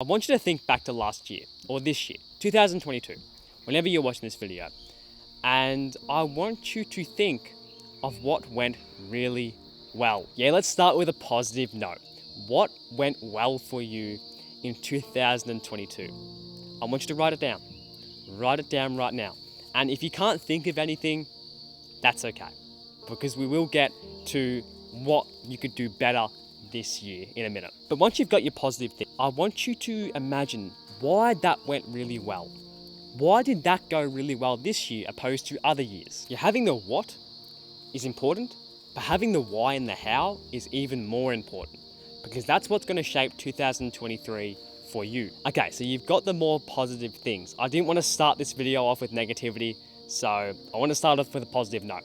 I want you to think back to last year, or this year, 2022, whenever you're watching this video, and I want you to think of what went really well. Yeah, let's start with a positive note. What went well for you in 2022? I want you to write it down. Write it down right now. And if you can't think of anything, that's okay, because we will get to what you could do better this year in a minute. But once you've got your positive thing, I want you to imagine why that went really well. Why did that go really well this year opposed to other years? You're having the what is important, but having the why and the how is even more important, because that's what's going to shape 2023 for you. Okay, so you've got the more positive things. I didn't want to start this video off with negativity, so I want to start off with a positive note.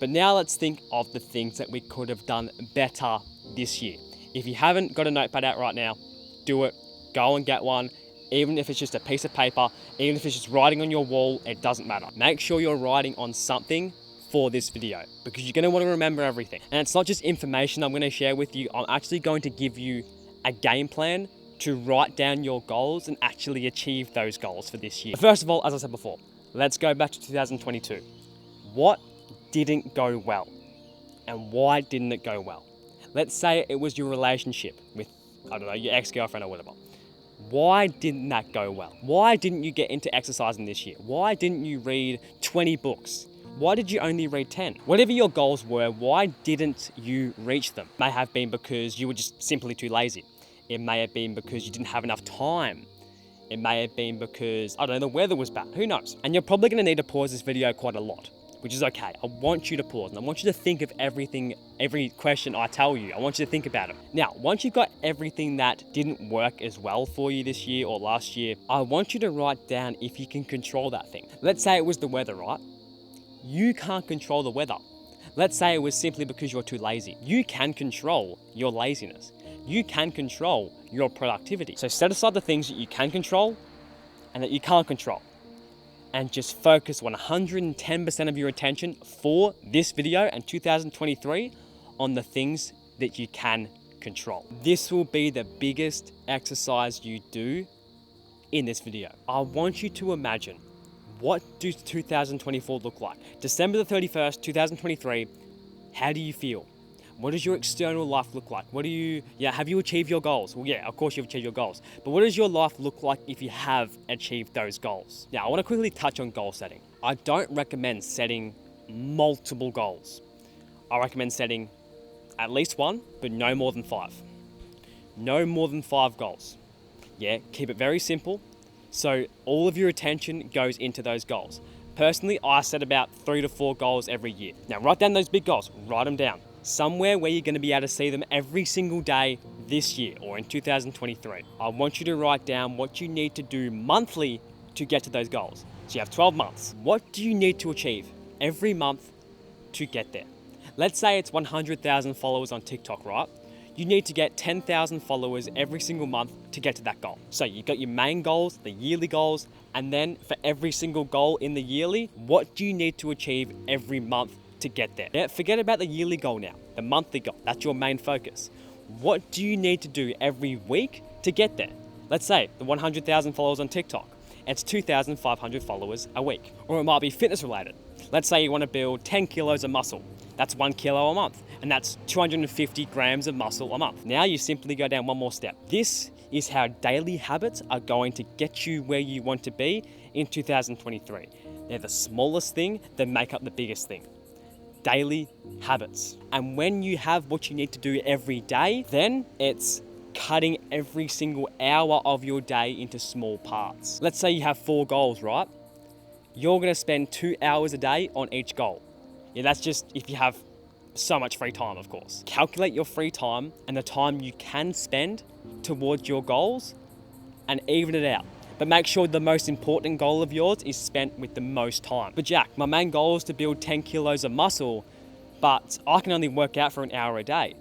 But now let's think of the things that we could have done better this year. If you haven't got a notepad out right now, do it. Go and get one. Even if it's just a piece of paper, even if it's just writing on your wall, it doesn't matter. Make sure you're writing on something for this video, because you're going to want to remember everything. And it's not just information I'm going to share with you. I'm actually going to give you a game plan to write down your goals and actually achieve those goals for this year. But first of all, as I said before, let's go back to 2022. What didn't go well? And why didn't it go well? Let's say it was your relationship with, I don't know, your ex-girlfriend or whatever. Why didn't that go well? Why didn't you get into exercising this year? Why didn't you read 20 books? Why did you only read 10? Whatever your goals were, why didn't you reach them? It may have been because you were just simply too lazy. It may have been because you didn't have enough time. It may have been because, I don't know, the weather was bad. Who knows? And you're probably going to need to pause this video quite a lot, which is okay. I want you to pause and I want you to think of everything, every question I tell you. I want you to think about it. Now, once you've got everything that didn't work as well for you this year or last year, I want you to write down if you can control that thing. Let's say it was the weather, right? You can't control the weather. Let's say it was simply because you're too lazy. You can control your laziness. You can control your productivity. So set aside the things that you can control and that you can't control, and just focus 110% of your attention for this video and 2023 on the things that you can control. This will be the biggest exercise you do in this video. I want you to imagine, what does 2024 look like? December the 31st, 2023, how do you feel? What does your external life look like? Have you achieved your goals? Well, yeah, of course you've achieved your goals. But what does your life look like if you have achieved those goals? Now, I want to quickly touch on goal setting. I don't recommend setting multiple goals. I recommend setting at least one, but no more than 5. No more than 5 goals. Yeah, keep it very simple, so all of your attention goes into those goals. Personally, I set about 3 to 4 goals every year. Now, write down those big goals. Write them down. Somewhere where you're going to be able to see them every single day this year or in 2023. I want you to write down what you need to do monthly to get to those goals. So you have 12 months. What do you need to achieve every month to get there? Let's say it's 100,000 followers on TikTok, right? You need to get 10,000 followers every single month to get to that goal. So you've got your main goals, the yearly goals, and then for every single goal in the yearly, what do you need to achieve every month to get there? Yeah, forget about the yearly goal now, the monthly goal. That's your main focus. What do you need to do every week to get there? Let's say the 100,000 followers on TikTok. It's 2,500 followers a week. Or it might be fitness related. Let's say you want to build 10 kilos of muscle. That's 1 kilo a month. And that's 250 grams of muscle a month. Now you simply go down one more step. This is how daily habits are going to get you where you want to be in 2023. They're the smallest thing that make up the biggest thing. Daily habits. And when you have what you need to do every day, then it's cutting every single hour of your day into small parts. Let's say you have 4 goals, right? You're going to spend 2 hours a day on each goal. Yeah, that's just if you have so much free time, of course. Calculate your free time and the time you can spend towards your goals and even it out. But make sure the most important goal of yours is spent with the most time. But Jack, my main goal is to build 10 kilos of muscle, but I can only work out for an hour a day.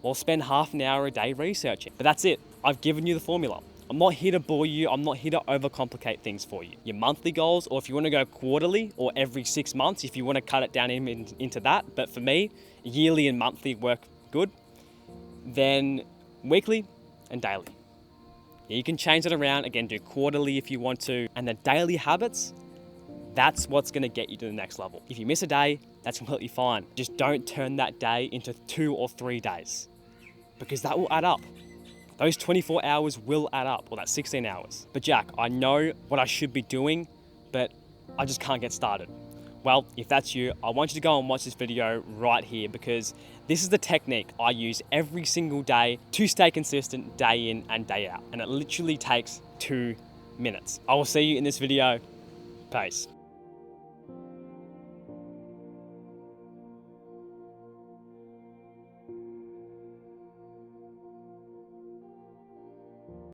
Well, spend half an hour a day researching. But that's it. I've given you the formula. I'm not here to bore you. I'm not here to overcomplicate things for you. Your monthly goals, or if you want to go quarterly or every 6 months, if you want to cut it down into that. But for me, yearly and monthly work good. Then weekly and daily. You can change it around, again, do quarterly if you want to. And the daily habits, that's what's gonna get you to the next level. If you miss a day, that's completely fine. Just don't turn that day into 2 or 3 days, because that will add up. Those 24 hours will add up, or that 16 hours. But Jack, I know what I should be doing, but I just can't get started. Well, if that's you, I want you to go and watch this video right here, because this is the technique I use every single day to stay consistent day in and day out. And it literally takes 2 minutes. I will see you in this video. Peace.